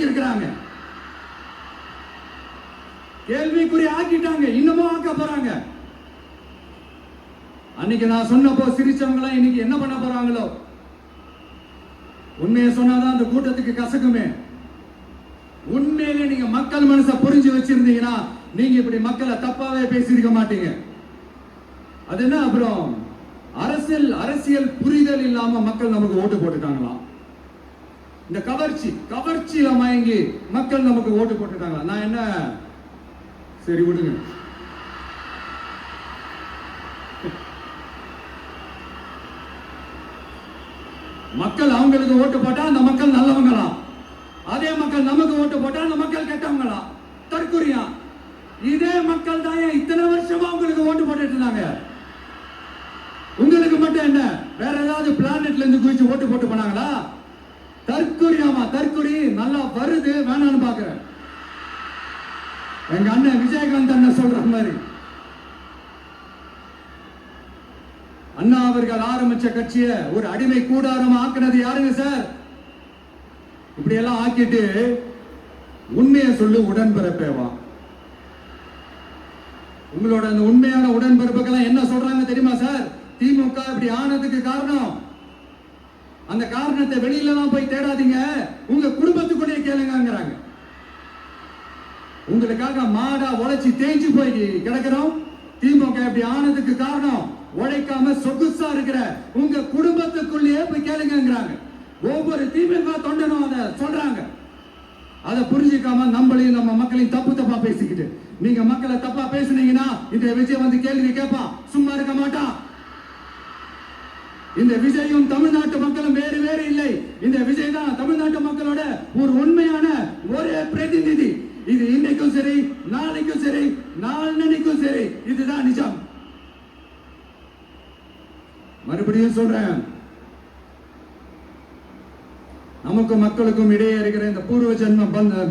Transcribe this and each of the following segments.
ஆக்கி இருக்கிறாங்க, கேள்விக்குறி ஆக்கிட்டாங்க, இன்னமும் ஆக்க போறாங்க. அன்னைக்கு நான் சொன்னப்போ சிரிச்சவங்க இன்னைக்கு என்ன பண்ண போறாங்களோ? உண்மையை சொன்னாதான் அந்த கூட்டத்துக்கு கசக்குமே. உண்மையிலே நீங்க மக்கள் மனசை புரிஞ்சு வச்சிருந்தீங்கன்னா நீங்க இப்படி மக்களை தப்பாவே பேசியிருக்க மாட்டீங்க. அது என்ன, அப்புறம் அரசியல் புரிதல் இல்லாம மக்கள் நமக்கு ஓட்டு போட்டுட்டாங்களாம். இந்த கவர்ச்சியில மயங்கி மக்கள் நமக்கு ஓட்டு போட்டுட்டாங்களா? நான் என்ன, சரி விடுங்க. மக்கள் அவங்களுக்கு ஓட்டு போட்டா அந்த மக்கள் நல்லவங்களா, அதே மக்கள் நமக்கு ஓட்டு போட்டா அந்த மக்கள் கெட்டவங்களா? தற்குறியா? இதே மக்கள் தான் இத்தனை வருஷமா உங்களுக்கு ஓட்டு போட்டுட்டு இருந்தாங்க. உங்களுக்கு மட்டும் என்ன, வேற ஏதாவது பிளானட்ல இருந்து குதிச்சு ஓட்டு போட்டு போனாங்களா? தற்குறியாமா? தற்குறி நல்லா வருது, வேணான்னு பாக்குறேன். எங்க அண்ணன் விஜயகாந்த் அண்ணன் சொல்ற மாதிரி, அண்ணா அவர்கள் ஆரம்பிச்ச கட்சியை ஒரு அடிமை கூடாரம் ஆக்குனது யாருங்க சார்? இப்படி எல்லாம் ஆக்கிட்டு உண்மையை சொல்லு உடன்பிறப்பேவா. உங்களோட அந்த உண்மையான உடன்பிறப்புக்கெல்லாம் என்ன சொல்றாங்க தெரியுமா சார்? திமுக இப்படி ஆனதுக்கு காரணம், அந்த காரணத்தை வெளியில எல்லாம் போய் தேடாதீங்க, உங்க குடும்பத்துக்குள்ளே கேளுங்கிறாங்க. உங்களுக்காக மாடா உழைச்சி தேஞ்சு போய் கிடக்கிறோம். திமுக இப்படி ஆனதுக்கு காரணம் உழைக்காம சொகுசா இருக்கிற உங்க குடும்பத்துக்குள்ளேயே போய் கேளுங்கிறாங்க. ஒவ்வொரு திமுக தொண்டனும் அதை சொல்றாங்க. அதை புரிஞ்சுக்காம நம்மளையும் நம்ம மக்களையும் தப்பா பேசிக்கிட்டு, நீங்க மக்களை தப்பா பேசுனீங்கன்னா இந்த விஜய் வந்து கேள்வி கேட்பான், சும்மா இருக்க மாட்டான். இந்த விஜயும் தமிழ்நாட்டு மக்களும் வேறு வேறு இல்லை. இந்த விஜய் தான் தமிழ்நாட்டு மக்களோட ஒரு உண்மையான ஒரே பிரதிநிதி. இது இன்னைக்கும் சரி, நாளைக்கும் சரி, நாளன்னைக்கும் சரி, இதுதான் நிஜம். மறுபடியும் சொல்றேன், நமக்கும் மக்களுக்கும் இடையே இருக்கிற இந்த பூர்வ ஜென்ம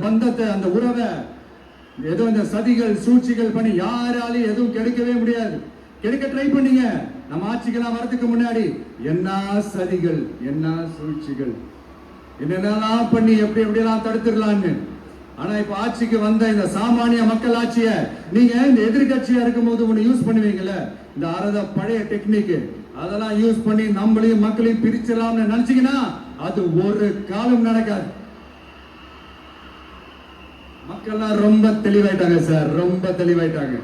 பந்தத்தை, அந்த உறவை ஏதோ இந்த சதிகள் சூழ்ச்சிகள் பண்ணி யாராலையும் எதுவும் கெடுக்கவே முடியாது. கெடுக்க ட்ரை பண்ணீங்க. நம்ம ஆட்சிக்கெல்லாம் வரதுக்கு முன்னாடி என்ன சதிகள், என்ன சூழ்ச்சிகள், என்னென்னலாம் பண்ணி எப்படி எப்படியெல்லாம் தடுத்துடலான்னு. ஆனா இப்ப ஆட்சிக்கு வந்த இந்த சாமானிய மக்கள் ஆட்சிய நீங்க இந்த எதிர்கட்சியா இருக்கும் போது ஒண்ணு யூஸ் பண்ணுவீங்கல்ல, இந்த அறத பழைய டெக்னிக், அதெல்லாம் யூஸ் பண்ணி நம்மளையும் மக்களையும் பிரிச்சிடலாம்னு நினைச்சீங்கன்னா அது ஒரு காலம் நடக்காது. மக்கள்லாம் ரொம்ப தெளிவாயிட்டாங்க சார், ரொம்ப தெளிவாயிட்டாங்க.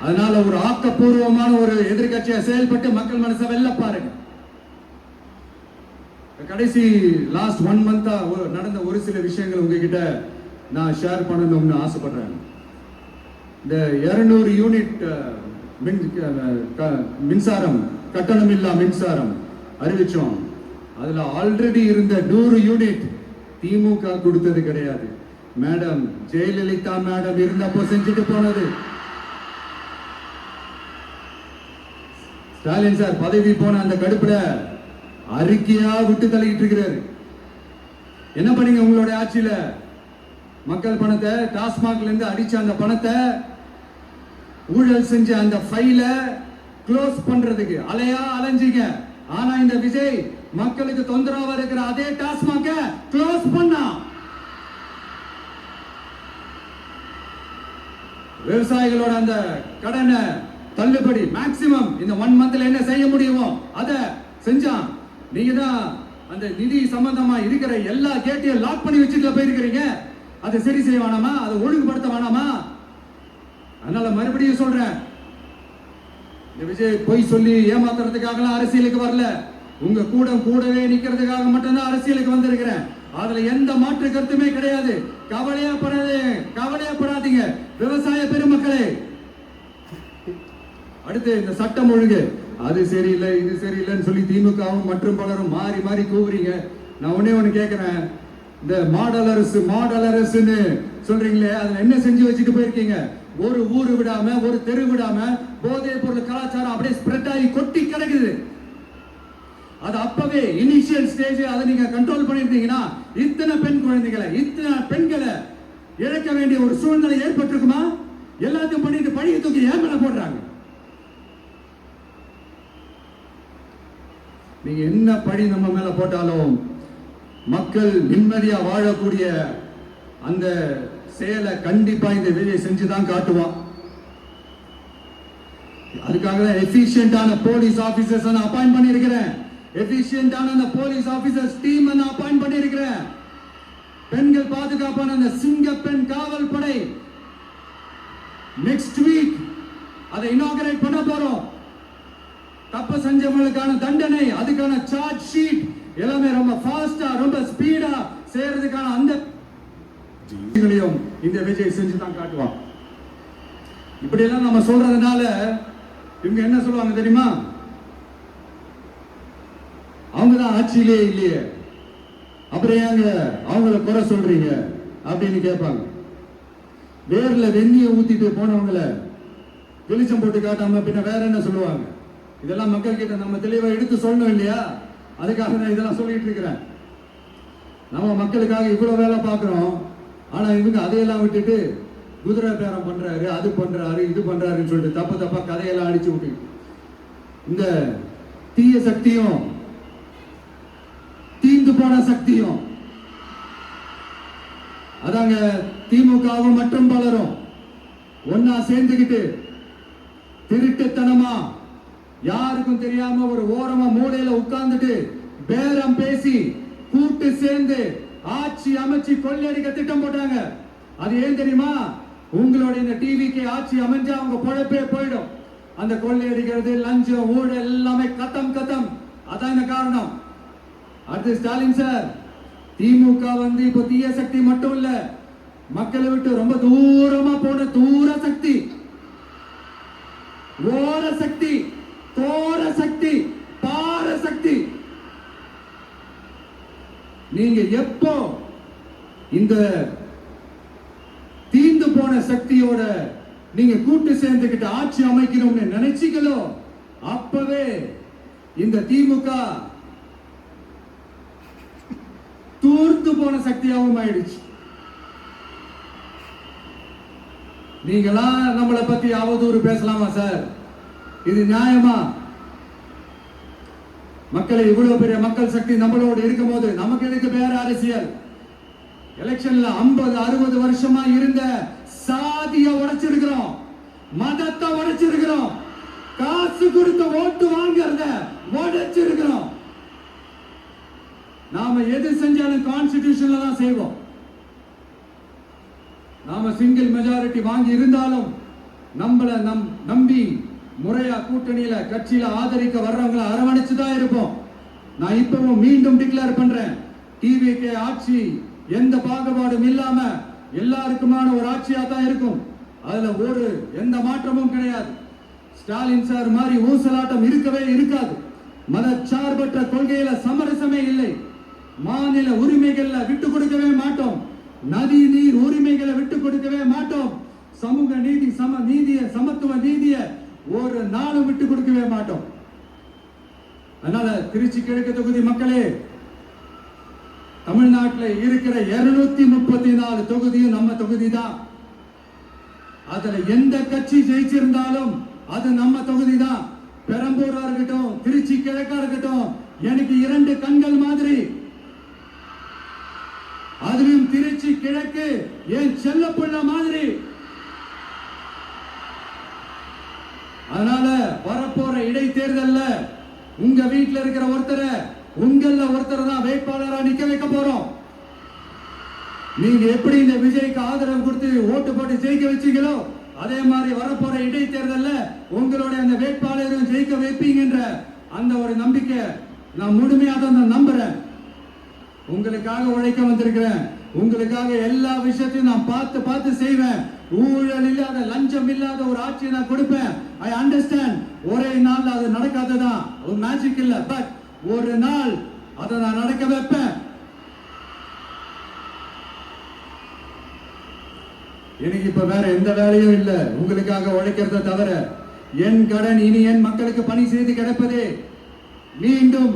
அதனால ஒரு ஆக்கப்பூர்வமான ஒரு எதிர்கட்சியை செயல்பட்டு மக்கள் மனசை வெல்ல பாருங்க. கடைசி லாஸ்ட் 1 மந்தா நடந்த ஒரு சில விஷயங்கள் உங்ககிட்ட நான் ஷேர் பண்ணணும்னு ஆசைப்படுறேன். இந்த 200 யூனிட் மின்சாரம், கட்டணம் இல்லா மின்சாரம் அறிவிச்சோம். அதுல ஆல்ரெடி இருந்த 100 யூனிட் திமுக கொடுத்தது கிடையாது. மேடம் ஜெயலலிதா மேடம் இருந்தப்போ செஞ்சுட்டு போனது. ஸ்டாலின் சார் பதவி போன அந்த கடுப்புல அறிக்கையா விட்டு தள்ளிட்டு இருக்கிறாரு. என்ன பண்ணீங்க உங்களுடைய ஆட்சியில? மக்கள் பணத்தை, டாஸ்மாக்ல இருந்து அடிச்ச அந்த பணத்தை, ஊழல் செஞ்ச அந்த ஃபைல க்ளோஸ் பண்றதுக்கு அலையா அலைஞ்சீங்க. ஆனா இந்த விஜய் மக்களுக்கு தொந்தரவா இருக்கிற அதே டாஸ்மாக க்ளோஸ் பண்ணா. விவசாயிகளோட அந்த கடனை தள்ளுபடி மேக்சிமம் இந்த 1 மந்த்ல என்ன செய்ய முடியுமோ அத செஞ்சான். நீங்க தான் அந்த நிதி சம்பந்தமா இருக்கிற எல்லா கேட்டையும் லாக் பண்ணி வச்சுட்டு போயிருக்கிறீங்க. அதை சரி செய்ய வேணாமா? அதை ஒழுங்குபடுத்த வேணாமா? அதனால மறுபடியும் சொல்றேன், இந்த விஜய் பொய் சொல்லி ஏமாத்துறதுக்காக அரசியலுக்கு வரல. உங்க கூடவே நிக்கிறதுக்காக மட்டும்தான் அரசியலுக்கு வந்திருக்கிறேன். அதுல எந்த மாற்று கருத்துமே கிடையாது. கவலையப்படாதீங்க விவசாய பெருமக்களே. அடுத்து இந்த சட்டம் ஒழுங்கு, அது சரியில்லை இது சரியில்லைன்னு சொல்லி திமுகவும் மற்றும் பலரும் மாறி மாறி கூவுறீங்க. நான் ஒண்ணு கேட்கிறேன், இந்த மாடல் அரசுன்னு சொல்றீங்களே, அதுல என்ன செஞ்சு வச்சுட்டு போயிருக்கீங்க? ஒரு ஊரு விடாம, ஒரு தெரு விடாம போதைப் பொருள் கலாச்சாரம் அப்படியே ஸ்ப்ரெட் ஆகி கொட்டி கிடக்குது. அது அப்பவே இனிஷியல் ஸ்டேஜ் அதை நீங்க கண்ட்ரோல் பண்ணிருந்தீங்கன்னா இத்தனை பெண் குழந்தைகளை, இத்தனை பெண்களை இழக்க வேண்டிய ஒரு சூழ்நிலை ஏற்பட்டிருக்குமா? எல்லாத்தையும் பண்ணிட்டு பழிய தூக்கி ஏன் மேல போடுறாங்க. நீங்க என்ன பழி நம்ம மேல போட்டாலும் மக்கள் நிம்மதியா வாழக்கூடிய அந்த செயலை கண்டிப்பா இந்த விஜய் செஞ்சுதான் காட்டுவான். அதுக்காக தான் எஃபிஷியன்டான போலீஸ் ஆபீசர்ஸ் நான் அப்பாயிண்ட் பண்ணியிருக்கிறேன். எஃபிஷியன்டான அந்த போலீஸ் ஆபீசர்ஸ் டீம் நான் அப்பாயிண்ட் பண்ணியிருக்கிறேன். பெண்கள் பாதுகாப்பான அந்த சிங்க பெண் காவல் படை நெக்ஸ்ட் வீக் அதை இனாகரேட் பண்ண போறோம். தப்பு செஞ்சவங்களுக்கான தண்டனை, அதுக்கான சார்ஜ் ஷீட் எல்லாமே ரொம்ப ஃபாஸ்டா ரொம்ப ஸ்பீடா செய்யறதுக்கான அந்த இந்த விஜய் செஞ்சுதான் காட்டுவான். இப்படி எல்லாம் நம்ம சொல்றதுனால இவங்க என்ன சொல்லுவாங்க தெரியுமா? அவங்கதான் ஆட்சியிலே இல்லையே, அப்புறம் ஏங்க அவங்கள குறை சொல்றீங்க அப்படின்னு கேட்பாங்க. வேர்ல வெந்நிய ஊத்திட்டு போனவங்கள வெளிச்சம் போட்டு காட்டாம பின்ன வேற என்ன சொல்லுவாங்க? இதெல்லாம் மக்கள் கிட்ட நம்ம தெளிவா எடுத்து சொல்லணும் இல்லையா? அதுக்காக நான் இதெல்லாம் சொல்லிட்டு இருக்கிறேன். நம்ம மக்களுக்காக இவ்வளவு வேலை பார்க்கிறோம், ஆனா இவங்க அதையெல்லாம் விட்டுட்டு குதிரை பேரம் பண்றாரு, அது பண்றாரு, இது பண்றாருன்னு சொல்லிட்டு தப்பு தப்பா கதையெல்லாம் அடிச்சு விட்டு இந்த தீய சக்தியும் தீந்து போன சக்தியும் அதாங்க திமுகவும் மற்றும் பலரும் ஒன்னா சேர்ந்துகிட்டு திருட்டுத்தனமா யாருக்கும் தெரியாம ஒரு ஓரமா மூலையில உட்கார்ந்துட்டு பேரம் பேசி கூட்டு சேர்ந்து ஆட்சி அமைச்சு கொள்ளையடிக்க திட்டம் போட்டாங்க. அது ஏன் தெரியுமா? உங்களோட இந்த டிவிக்கு ஆட்சி அமைஞ்சா அவங்க பொழப்பே போயிடும். அந்த கொள்ளையடிக்கிறது, லஞ்சம், ஊழல் எல்லாமே கத்தம் கத்தம். அதான் இந்த காரணம். அடுத்து ஸ்டாலின் சார், திமுக வந்து இப்போ தீய சக்தி மட்டும் இல்ல, மக்களை விட்டு ரொம்ப தூரமா போன தூர சக்தி, ஓர சக்தி, தோர சக்தி, பார சக்தி. நீங்க எப்போ இந்த தீந்து போன சக்தியோட நீங்க கூட்டு சேர்ந்துகிட்டு ஆட்சி அமைக்கணும்னு நினைச்சீங்களோ அப்பவே இந்த திமுக தூர்த்து போன சக்தியாகவும் ஆயிடுச்சு. நீங்களா நம்மளை பத்தி அவதூறு பேசலாமா சார்? இது நியாயமா? மக்களை இவ்வளவு பெரிய மக்கள் சக்தி நம்மளோடு இருக்கும் போது நமக்கு எதுக்கு வேற அரசியல்? எலெக்ஷன்ல 50-60 வருஷமா இருந்த சாதிய உடைச்சிருக்கிறோம், மதத்தை உடைச்சிருக்கிறோம், காசு கொடுத்து ஓட்டு வாங்குறத உடைச்சிருக்கிறோம். நாம எது செஞ்சாலும் கான்ஸ்டிடியூஷன்ல தான் செய்வோம். நாம சிங்கிள் மெஜாரிட்டி வாங்கி இருந்தாலும் நம்மள நம்பி முறையா கூட்டணியில கட்சியில ஆதரிக்க வர்றவங்களை அரவணைச்சுதான் இருப்போம். நான் இப்பவும் மீண்டும் டிக்ளேர் பண்றேன், டிவிகே ஆட்சி எந்த பாகுபாடும் இல்லாம எல்லாருக்குமான ஒரு ஆட்சியா தான் இருக்கும். அதுல எந்த மாற்றமும் கிடையாது. ஸ்டாலின் சார் மாதிரி ஊசலாட்டம் இருக்கவே இருக்காது. மதச்சார்பற்ற கொள்கையில சமரசமே இல்லை. மாநில உரிமைகள்ல விட்டு கொடுக்கவே மாட்டோம். நதி நீர் உரிமைகளை விட்டு கொடுக்கவே மாட்டோம். சமூக நீதி, சமத்துவ நீதிய ஒரு நாளும் விட்டு கொடுக்கவே மாட்டோம். அதனால திருச்சி கிழக்கு தொகுதி மக்களே, தமிழ்நாட்டில் இருக்கிற 234 தொகுதியும் நம்ம தொகுதி தான். அதுல எந்த கட்சி ஜெயிச்சிருந்தாலும் அது நம்ம தொகுதி தான். பெரம்பூரா இருக்கட்டும், திருச்சி கிழக்கா இருக்கட்டும், எனக்கு 2 கண்கள் மாதிரி. அதுலயும் திருச்சி கிழக்கு என் செல்ல புள்ள மாதிரி. அதனால வரப்போற இடைத்தேர்தல்ல உங்க வீட்டுல இருக்கிற ஒருத்தரை உங்கள ஒருத்தர் தான் வேட்பாளரா நிக்க வைக்க போறோம். நீங்க எப்படி இந்த விஜய்க்கு ஆதரவு கொடுத்து ஓட்டு போட்டு ஜெயிக்க வச்சீங்களோ அதே மாதிரி வரப்போற இடைத்தேர்தல்ல உங்களுடைய அந்த வேட்பாளரும் ஜெயிக்க வைப்பீங்கன்ற அந்த ஒரு நம்பிக்கை நான் முழுமையாக தான் நம்புறேன். உங்களுக்காக உழைக்க வந்திருக்கிறேன். உங்களுக்காக எல்லா விஷயத்தையும் நான் பார்த்து செய்வேன். ஊழல் இல்லாத, லஞ்சம் இல்லாத ஒரு ஆட்சியை நான் கொடுப்பேன். I understand. ஒரே நாள் அது நடக்காததான், ஒரு மேஜிக் இல்ல. பட் ஒரு நாள் அதை நான் நடக்க வைப்பேன். எனக்கு இப்ப வேற எந்த வேலையும் இல்ல, உங்களுக்காக உழைக்கிறத தவிர. என் கடன் இனி என் மக்களுக்கு பணி செய்து கிடப்பதே. மீண்டும்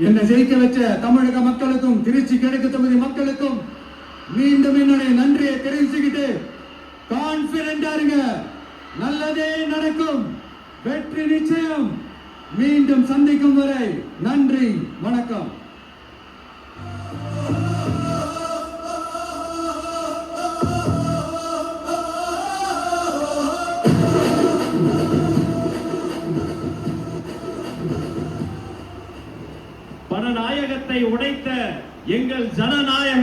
என்னை ஜெயிக்க வச்ச தமிழக மக்களுக்கும் திருச்சி கிழக்கு தொகுதி மக்களுக்கும் மீண்டும் என்னுடைய நன்றியை தெரிவிச்சுக்கிட்டு கான்பிடென்டா இருங்க. நல்லதே நடக்கும். வெற்றி நிச்சயம். மீண்டும் சந்திக்கும் வரை நன்றி, வணக்கம். பணநாயகத்தை உடைத்த எங்கள் ஜனநாயக